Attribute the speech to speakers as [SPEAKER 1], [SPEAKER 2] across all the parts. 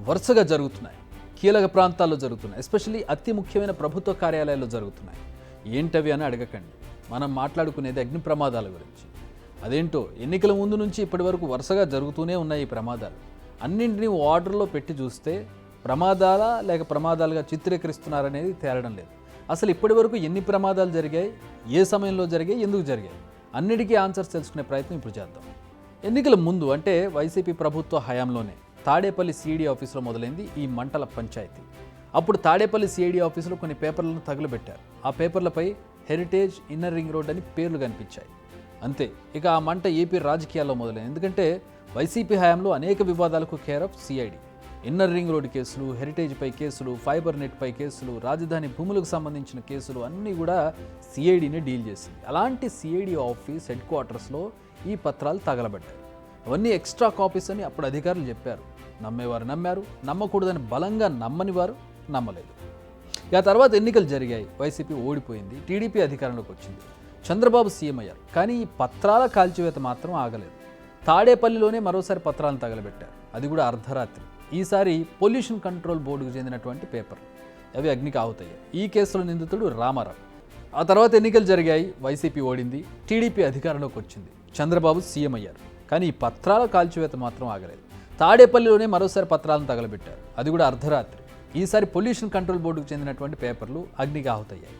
[SPEAKER 1] వరుసగా జరుగుతున్నాయి. కీలక ప్రాంతాల్లో జరుగుతున్నాయి. ఎస్పెషల్లీ అతి ముఖ్యమైన ప్రభుత్వ కార్యాలయాల్లో జరుగుతున్నాయి. ఏంటవి అని అడగకండి. మనం మాట్లాడుకునేది అగ్ని ప్రమాదాల గురించి. అదేంటో ఎన్నికల ముందు నుంచి ఇప్పటి వరకు వరుసగా జరుగుతూనే ఉన్నాయి ఈ ప్రమాదాలు. అన్నింటినీ ఆర్డర్లో పెట్టి చూస్తే ప్రమాదాలా లేక ప్రమాదాలుగా చిత్రీకరిస్తున్నారనేది తేలడం లేదు. అసలు ఇప్పటి వరకు ఎన్ని ప్రమాదాలు జరిగాయి, ఏ సమయంలో జరిగాయి, ఎందుకు జరిగాయి, అన్నిటికీ ఆన్సర్స్ తెలుసుకునే ప్రయత్నం ఇప్పుడు చేద్దాం. ఎన్నికల ముందు అంటే వైసీపీ ప్రభుత్వ హయాంలోనే తాడేపల్లి సిఐడి ఆఫీసులో మొదలైంది ఈ మంటల పంచాయతీ. అప్పుడు తాడేపల్లి సిఐడి ఆఫీసులో కొన్ని పేపర్లను తగులబెట్టారు. ఆ పేపర్లపై హెరిటేజ్, ఇన్నర్ రింగ్ రోడ్ అని పేర్లు కనిపించాయి. అంతే, ఇక ఆ మంట ఏపీ రాజకీయాల్లో మొదలైంది. ఎందుకంటే వైసీపీ హయాంలో అనేక వివాదాలకు care of CID. Inner ring road కేసులు, హెరిటేజ్పై కేసులు, ఫైబర్ నెట్పై కేసులు, రాజధాని భూములకు సంబంధించిన కేసులు అన్నీ కూడా సిఐడిని డీల్ చేసింది. అలాంటి సిఐడి ఆఫీస్ హెడ్ క్వార్టర్స్లో ఈ పత్రాలు తగలబడ్డాయి. అవన్నీ ఎక్స్ట్రా కాపీస్ అని అప్పుడు అధికారులు చెప్పారు. నమ్మేవారు నమ్మారు, నమ్మకూడదని బలంగా నమ్మని వారు నమ్మలేదు. ఇక తర్వాత ఎన్నికలు జరిగాయి. వైసీపీ ఓడిపోయింది, టీడీపీ అధికారంలోకి వచ్చింది, చంద్రబాబు సీఎం అయ్యారు. కానీ ఈ పత్రాల కాల్చివేత మాత్రం ఆగలేదు. తాడేపల్లిలోనే మరోసారి పత్రాలను తగలబెట్టారు. అది కూడా అర్ధరాత్రి. ఈసారి పొల్యూషన్ కంట్రోల్ బోర్డుకు చెందినటువంటి పేపర్లు. అవి అగ్నికి ఆహుతయ్యాయి. ఈ కేసులో నిందితుడు రామారావు. ఆ తర్వాత ఎన్నికలు జరిగాయి. వైసీపీ ఓడింది, టీడీపీ అధికారంలోకి వచ్చింది, చంద్రబాబు సీఎం అయ్యారు. కానీ ఈ పత్రాల కాల్చివేత మాత్రం ఆగలేదు. తాడేపల్లిలోనే మరోసారి పత్రాలను తగలబెట్టారు. అది కూడా అర్ధరాత్రి. ఈసారి పొల్యూషన్ కంట్రోల్ బోర్డుకు చెందినటువంటి పేపర్లు అగ్నికి ఆహుతయ్యాయి.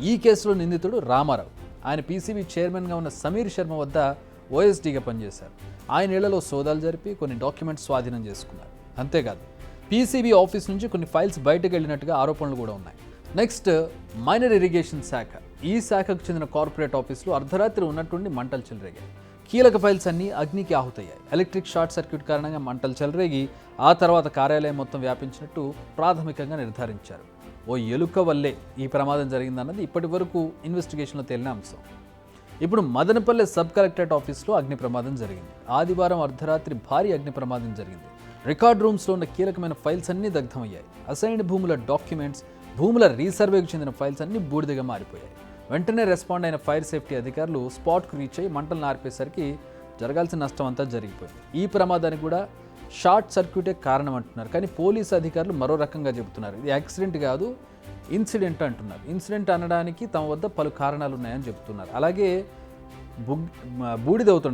[SPEAKER 1] ఈ కేసులో నిందితుడు రామారావు. ఆయన పీసీబీ చైర్మన్గా ఉన్న సమీర్ శర్మ వద్ద ఓఎస్డీగా పనిచేశారు. ఆయన ఇళ్లలో సోదాలు జరిపి కొన్ని డాక్యుమెంట్స్ స్వాధీనం చేసుకున్నారు. అంతేకాదు, పీసీబీ ఆఫీస్ నుంచి కొన్ని ఫైల్స్ బయటకు వెళ్ళినట్టుగా ఆరోపణలు కూడా ఉన్నాయి. నెక్స్ట్, మైనర్ ఇరిగేషన్ శాఖ. ఈ శాఖకు చెందిన కార్పొరేట్ ఆఫీసులో అర్ధరాత్రి ఉన్నటువంటి మంటలు చెలరేగాయి. కీలక ఫైల్స్ అన్నీ అగ్నికి ఆహుతయ్యాయి. ఎలక్ట్రిక్ షార్ట్ సర్క్యూట్ కారణంగా మంటలు చెలరేగి ఆ తర్వాత కార్యాలయం మొత్తం వ్యాపించినట్టు ప్రాథమికంగా నిర్ధారించారు. ఓ ఎలుక వల్లే ఈ ప్రమాదం జరిగిందన్నది ఇప్పటి వరకు ఇన్వెస్టిగేషన్లో తేలిన అంశం. ఇప్పుడు మదనపల్లె సబ్ కలెక్టరేట్ ఆఫీస్లో అగ్ని ప్రమాదం జరిగింది. ఆదివారం అర్ధరాత్రి భారీ అగ్ని ప్రమాదం జరిగింది. రికార్డ్ రూమ్స్లో ఉన్న కీలకమైన ఫైల్స్ అన్నీ దగ్ధమయ్యాయి. అసైన్డ్ భూముల డాక్యుమెంట్స్, భూముల రీసర్వేకు చెందిన ఫైల్స్ అన్నీ బూడిదగా మారిపోయాయి. వెంటనే రెస్పాండ్ అయిన ఫైర్ సేఫ్టీ అధికారులు స్పాట్కు రీచ్ అయ్యి మంటలను ఆర్పేసరికి జరగాల్సిన నష్టం అంతా జరిగిపోయింది. ఈ ప్రమాదానికి కూడా షార్ట్ సర్క్యూటే కారణం అంటున్నారు. కానీ పోలీసు అధికారులు మరో రకంగా చెబుతున్నారు. ఇది యాక్సిడెంట్ కాదు, ఇన్సిడెంట్ అంటున్నారు. ఇన్సిడెంట్ అనడానికి తమ వద్ద పలు కారణాలు ఉన్నాయని చెబుతున్నారు. అలాగే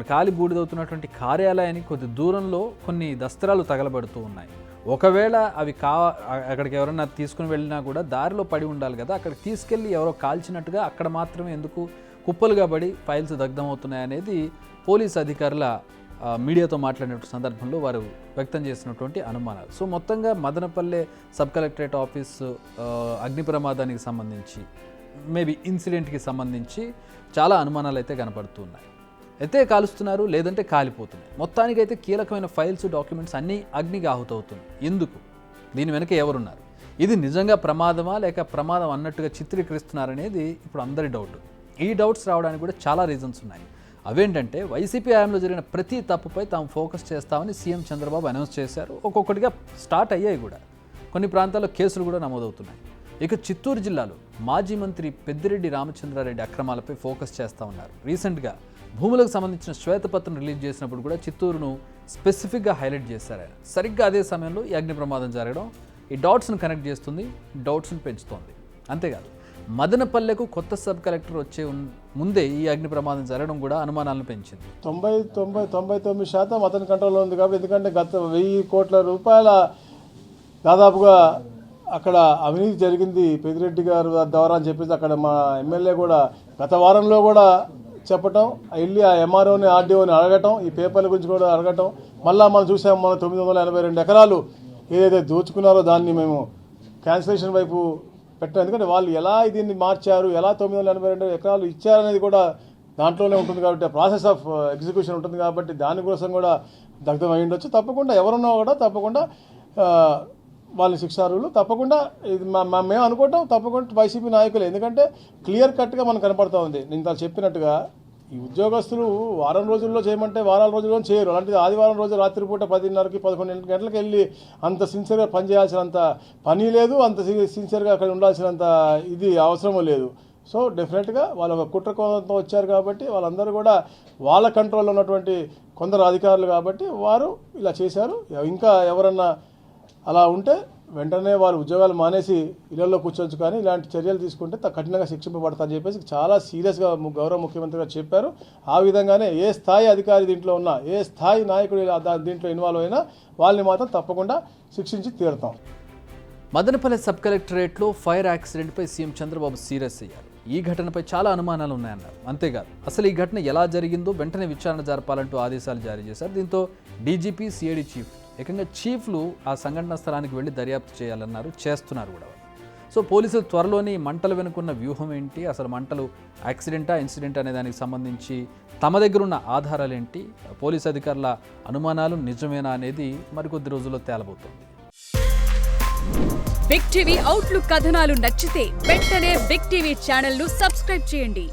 [SPEAKER 1] కాలి బూడిదవుతున్నటువంటి కార్యాలయానికి కొద్ది దూరంలో కొన్ని దస్త్రాలు తగలబడుతూ ఉన్నాయి. ఒకవేళ అవి అక్కడికి ఎవరైనా తీసుకుని వెళ్ళినా కూడా దారిలో పడి ఉండాలి కదా, అక్కడికి తీసుకెళ్ళి ఎవరో కాల్చినట్టుగా అక్కడ మాత్రమే ఎందుకు కుప్పలుగా పడి ఫైల్స్ దగ్ధమవుతున్నాయనేది పోలీసు అధికారుల మీడియాతో మాట్లాడిన సందర్భంలో వారు వ్యక్తం చేసినటువంటి అనుమానాలు. సో మొత్తంగా మదనపల్లె సబ్ కలెక్టరేట్ ఆఫీసు అగ్ని ప్రమాదానికి సంబంధించి, మేబీ ఇన్సిడెంట్కి సంబంధించి చాలా అనుమానాలు అయితే కనపడుతున్నాయి. అయితే కాలుస్తున్నారు, లేదంటే కాలిపోతున్నాయి. మొత్తానికైతే కీలకమైన ఫైల్స్, డాక్యుమెంట్స్ అన్నీ అగ్నికి ఆహుతవుతున్నాయి. ఎందుకు? దీని వెనక ఎవరున్నారు? ఇది నిజంగా ప్రమాదమా లేక ప్రమాదం అన్నట్టుగా చిత్రీకరిస్తున్నారనేది ఇప్పుడు అందరి డౌట్. ఈ డౌట్స్ రావడానికి కూడా చాలా రీజన్స్ ఉన్నాయి. అవేంటంటే, వైసీపీ హయాంలో జరిగిన ప్రతి తప్పుపై తాము ఫోకస్ చేస్తామని సీఎం చంద్రబాబు అనౌన్స్ చేశారు. ఒక్కొక్కటిగా స్టార్ట్ అయ్యాయి కూడా. కొన్ని ప్రాంతాల్లో కేసులు కూడా నమోదవుతున్నాయి. ఇక చిత్తూరు జిల్లాలో మాజీ మంత్రి పెద్దిరెడ్డి రామచంద్రారెడ్డి అక్రమాలపై ఫోకస్ చేస్తూ ఉన్నారు. రీసెంట్గా భూములకు సంబంధించిన శ్వేతపత్రం రిలీజ్ చేసినప్పుడు కూడా చిత్తూరును స్పెసిఫిక్గా హైలైట్ చేశారు ఆయన. సరిగ్గా అదే సమయంలో ఈ అగ్ని ప్రమాదం జరగడం ఈ డాట్స్ను కనెక్ట్ చేస్తుంది, డౌట్స్ను పెంచుతోంది. అంతేకాదు, మదనపల్లెకు కొత్త సబ్ కలెక్టర్ వచ్చే ముందే ఈ అగ్ని ప్రమాదం జరగడం కూడా అనుమానాలను పెంచింది.
[SPEAKER 2] 99% అతని కంట్రోల్లో ఉంది కాబట్టి, ఎందుకంటే గత 1000 కోట్ల రూపాయల దాదాపుగా అక్కడ అవినీతి జరిగింది పెద్దిరెడ్డి గారు ద్వారా అని చెప్పేసి అక్కడ మా ఎమ్మెల్యే కూడా గత వారంలో కూడా చెప్పటం, వెళ్ళి ఆ ఎంఆర్ఓని, ఆర్డీఓని అడగటం, ఈ పేపర్ల గురించి కూడా అడగటం. మళ్ళీ మనం చూసాం, మన 982 ఎకరాలు ఏదైతే దోచుకున్నారో దాన్ని మేము క్యాన్సిలేషన్ వైపు పెట్టాం. ఎందుకంటే వాళ్ళు ఎలా దీన్ని మార్చారు, ఎలా 982 ఎకరాలు ఇచ్చారనేది కూడా దాంట్లోనే ఉంటుంది కాబట్టి, ప్రాసెస్ ఆఫ్ ఎగ్జిక్యూషన్ ఉంటుంది కాబట్టి దానికోసం కూడా దగ్ధం అయి ఉండొచ్చు. తప్పకుండా ఎవరున్నా కూడా తప్పకుండా వాళ్ళ శిక్షార్హులు. తప్పకుండా ఇది మేము అనుకోవటం తప్పకుండా వైసీపీ నాయకులు. ఎందుకంటే క్లియర్ కట్గా మనకు కనపడతా ఉంది. నేను చెప్పినట్టుగా ఈ ఉద్యోగస్తులు వారం రోజుల్లో చేయమంటే వారాల రోజుల్లో చేయరు. అలాంటిది ఆదివారం రోజు రాత్రిపూట 10:30కి 11 గంటలకు వెళ్ళి అంత సిన్సియర్గా పనిచేయాల్సినంత పని లేదు, అంత సిన్సియర్గా అక్కడ ఉండాల్సినంత ఇది అవసరమూ లేదు. సో డెఫినెట్గా వాళ్ళు ఒక కుట్రకోణంతో వచ్చారు కాబట్టి వాళ్ళందరూ కూడా వాళ్ళ కంట్రోల్లో ఉన్నటువంటి కొందరు అధికారులు కాబట్టి వారు ఇలా చేశారు. ఇంకా ఎవరన్నా అలా ఉంటే వెంటనే వారు ఉద్యోగాలు మానేసి ఇళ్లలో కూర్చోవచ్చు, కానీ ఇలాంటి చర్యలు తీసుకుంటే కఠినంగా శిక్షింపబడతారని చెప్పేసి చాలా సీరియస్గా గౌరవ ముఖ్యమంత్రి గారు చెప్పారు. ఆ విధంగానే ఏ స్థాయి అధికారి దీంట్లో ఉన్నా, ఏ స్థాయి నాయకుడు దీంట్లో ఇన్వాల్వ్ అయినా వాళ్ళని మాత్రం తప్పకుండా శిక్షించి తీరుతాం.
[SPEAKER 1] మదనపల్లి సబ్ కలెక్టరేట్లో ఫైర్ యాక్సిడెంట్పై సీఎం చంద్రబాబు సీరియస్ అయ్యారు. ఈ ఘటనపై చాలా అనుమానాలు ఉన్నాయన్నారు. అంతేకాదు అసలు ఈ ఘటన ఎలా జరిగిందో వెంటనే విచారణ జరపాలంటూ ఆదేశాలు జారీ చేశారు. దీంతో డీజీపీ, సిఐడి చీఫ్, ఏకంగా చీఫ్లు ఆ సంఘటనా స్థలానికి వెళ్ళి దర్యాప్తు చేయాలన్నారు, చేస్తున్నారు కూడా. సో పోలీసులు త్వరలోని మంటలు వెనుకున్న వ్యూహం ఏంటి, అసలు మంటలు యాక్సిడెంటా ఇన్సిడెంట్ అనే దానికి సంబంధించి తమ దగ్గర ఉన్న ఆధారాలు ఏంటి, పోలీసు అధికారుల అనుమానాలు నిజమేనా అనేది మరికొద్ది రోజుల్లో తేలబోతోంది.
[SPEAKER 3] బిగ్ టీవీ అవుట్లుక్ కథనాలు నచ్చితే వెంటనే బిగ్ టీవీ ఛానల్ ను సబ్స్క్రైబ్ చేయండి.